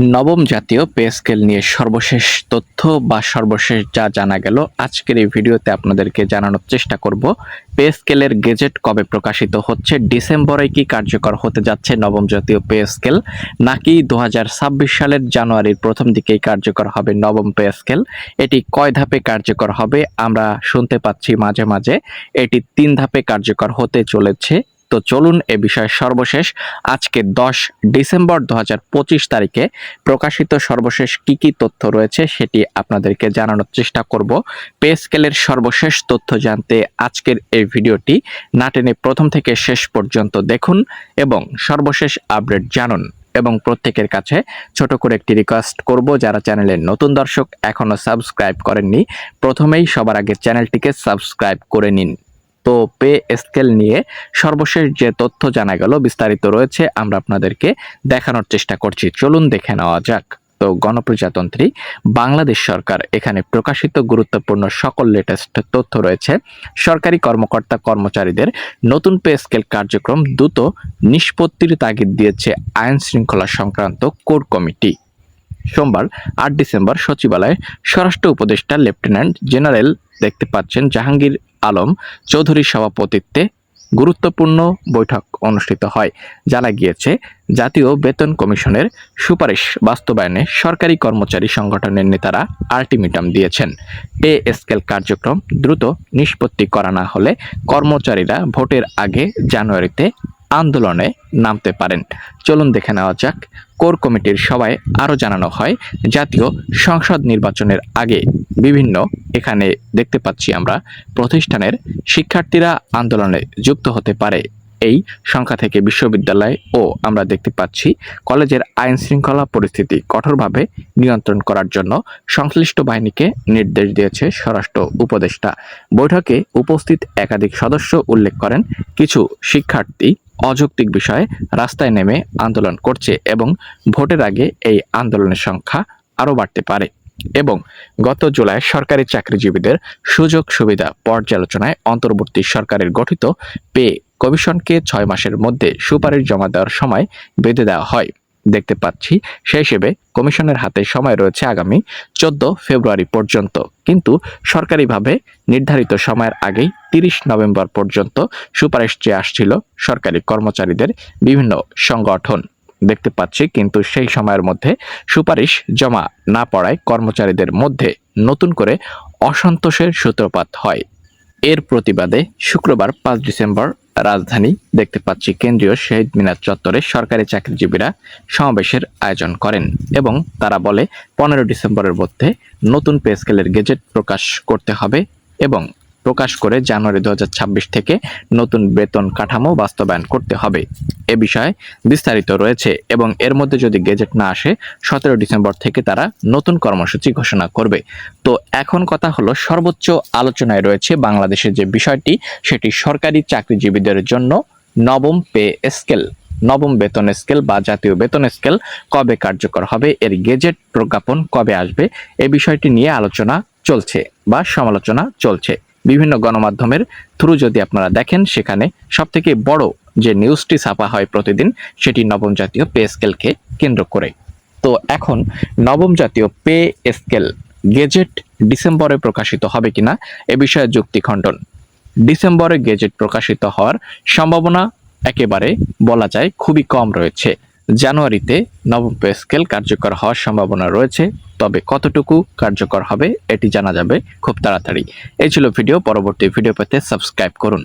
নবম জাতীয় pay scale নিয়ে সর্বশেষ তথ্য বা সর্বশেষ যা জানা গেল আজকের এই ভিডিওতে আপনাদেরকে জানানোর চেষ্টা করব। পে স্কেলের গেজেট কবে প্রকাশিত হচ্ছে, ডিসেম্বরে কি কার্যকর হতে যাচ্ছে নবম জাতীয় পে স্কেল, নাকি 2026 সালের জানুয়ারির প্রথম দিকেই কার্যকর হবে নবম পে স্কেল। এটি কয় ধাপে কার্যকর হবে? আমরা শুনতে পাচ্ছি মাঝে মাঝে এটি 3 ধাপে কার্যকর হতে চলেছে। তো চলুন এ বিষয়ে সর্বশেষ আজকে 10 ডিসেম্বর 2025 তারিখে প্রকাশিত সর্বশেষ কি তথ্য রয়েছে সেটি আপনাদেরকে জানানোর চেষ্টা করব। পে স্কেলের সর্বশেষ তথ্য জানতে আজকের এই ভিডিওটি না টেনে প্রথম থেকে শেষ পর্যন্ত দেখুন এবং সর্বশেষ আপডেট জানুন। এবং প্রত্যেকের কাছে ছোট করে একটি রিকোয়েস্ট করব, যারা চ্যানেলের নতুন দর্শক এখনো সাবস্ক্রাইব করেননি, প্রথমেই সবার আগে চ্যানেলটিকে সাবস্ক্রাইব করে নিন। তো পে স্কেল নিয়ে সর্বশেষ যে তথ্য জানা গেল বিস্তারিত রয়েছে, আমরা আপনাদেরকে দেখানোর চেষ্টা করছি। চলুন দেখে নেওয়া যাক। তো গণপ্রজাতন্ত্রী বাংলাদেশ সরকার এখানে প্রকাশিত গুরুত্বপূর্ণ সকল লেটেস্ট তথ্য রয়েছে। সরকারি কর্মকর্তা কর্মচারীদের নতুন পে স্কেল কার্যক্রম দ্রুত নিষ্পত্তির তাগিদ দিয়েছে আইন শৃঙ্খলা সংক্রান্ত কোর কমিটি। সোমবার 8 ডিসেম্বর সচিবালয়ে স্বরাষ্ট্র উপদেষ্টা লেফটেন্যান্ট জেনারেল দেখতে পাচ্ছেন জাহাঙ্গীর আলম চৌধুরীর সভাপতিত্বে গুরুত্বপূর্ণ বৈঠক অনুষ্ঠিত হয়। জানা গিয়েছে, জাতীয় বেতন কমিশনের সুপারিশ বাস্তবায়নে সরকারি কর্মচারী সংগঠনের নেতারা আলটিমেটাম দিয়েছেন। পে স্কেল কার্যক্রম দ্রুত নিষ্পত্তি করা না হলে কর্মচারীরা ভোটের আগে জানুয়ারিতে আন্দোলনে নামতে পারেন। চলুন দেখে নেওয়া যাক। কোর কমিটির সভায় আরও জানানো হয়, জাতীয় সংসদ নির্বাচনের আগে বিভিন্ন এখানে দেখতে পাচ্ছি আমরা প্রতিষ্ঠানের শিক্ষার্থীরা আন্দোলনে যুক্ত হতে পারে। এই সংখ্যা থেকে বিশ্ববিদ্যালয় ও আমরা দেখতে পাচ্ছি কলেজের আইন শৃঙ্খলা পরিস্থিতি কঠোরভাবে নিয়ন্ত্রণ করার জন্য সংশ্লিষ্ট বাহিনীকে নির্দেশ দিয়েছে স্বরাষ্ট্র উপদেষ্টা। বৈঠকে উপস্থিত একাধিক সদস্য উল্লেখ করেন, কিছু শিক্ষার্থী অযৌক্তিক বিষয়ে রাস্তায় নেমে আন্দোলন করছে এবং ভোটের আগে এই আন্দোলনের সংখ্যা আরও বাড়তে পারে। এবং গত জুলাই সরকারি চাকরিজীবীদের সুযোগ সুবিধা পর্যালোচনায় অন্তর্বর্তী সরকারের গঠিত পে কমিশনকে 6 মাসের মধ্যে সুপারিশ জমা দেওয়ার সময় বেঁধে দেওয়া হয়। দেখতে পাচ্ছি সেই হিসেবে কমিশনের হাতে সময় রয়েছে আগামী 14 ফেব্রুয়ারি পর্যন্ত, কিন্তু সরকারিভাবে নির্ধারিত সময়ের আগেই 30 নভেম্বর পর্যন্ত সুপারিশ চেয়ে আসছিল সরকারি কর্মচারীদের বিভিন্ন সংগঠন। দেখতে পাচ্ছি কিন্তু সেই সময়ের মধ্যে সুপারিশ জমা না পড়ায় কর্মচারীদের মধ্যে নতুন করে অসন্তোষের সূত্রপাত হয়। এর প্রতিবাদে শুক্রবার 5 ডিসেম্বর রাজধানী দেখতে পাচ্ছি কেন্দ্রীয় শহীদ মিনার চত্বরে সরকারি চাকরিজীবীরা সমাবেশের আয়োজন করেন এবং তারা বলে 15 ডিসেম্বরের মধ্যে নতুন পে স্কেলের গেজেট প্রকাশ করতে হবে এবং প্রকাশ করে জানুয়ারি 2026 থেকে নতুন বেতন কাঠামো বাস্তবায়ন করতে হবে। এ বিষয়ে বিস্তারিত রয়েছে এবং এর মধ্যে যদি গেজেট না আসে 17 ডিসেম্বর থেকে তারা নতুন কর্মসূচি ঘোষণা করবে। তো এখন কথা হলো, সর্বোচ্চ আলোচনায় রয়েছে বাংলাদেশের যে বিষয়টি সেটি সরকারি চাকরিজীবীদের জন্য নবম পে স্কেল, নবম বেতন স্কেল বা জাতীয় বেতন স্কেল কবে কার্যকর হবে, এর গেজেট প্রজ্ঞাপন কবে আসবে, এই বিষয়টি নিয়ে আলোচনা চলছে বা সমালোচনা চলছে। বিভিন্ন গণমাধ্যমের থ্রু যদি আপনারা দেখেন, সেখানে সবথেকে বড় যে নিউজটি ছাপা হয় প্রতিদিন সেটি নবম জাতীয় পে স্কেলকে কেন্দ্র করে। তো এখন নবম জাতীয় পে স্কেল গেজেট ডিসেম্বরে প্রকাশিত হবে কিনা এ বিষয়ে যুক্তি খণ্ডন। ডিসেম্বরে গেজেট প্রকাশিত হওয়ার সম্ভাবনা একেবারে বলা যায় খুবই কম রয়েছে। জানুয়ারিতে নবম পে স্কেল কার্যকর হওয়ার সম্ভাবনা রয়েছে, তবে কতটুকু কার্যকর হবে এটি জানা যাবে খুব তাড়াতাড়ি। এই ছিল ভিডিও। পরবর্তী ভিডিও পেতে সাবস্ক্রাইব করুন।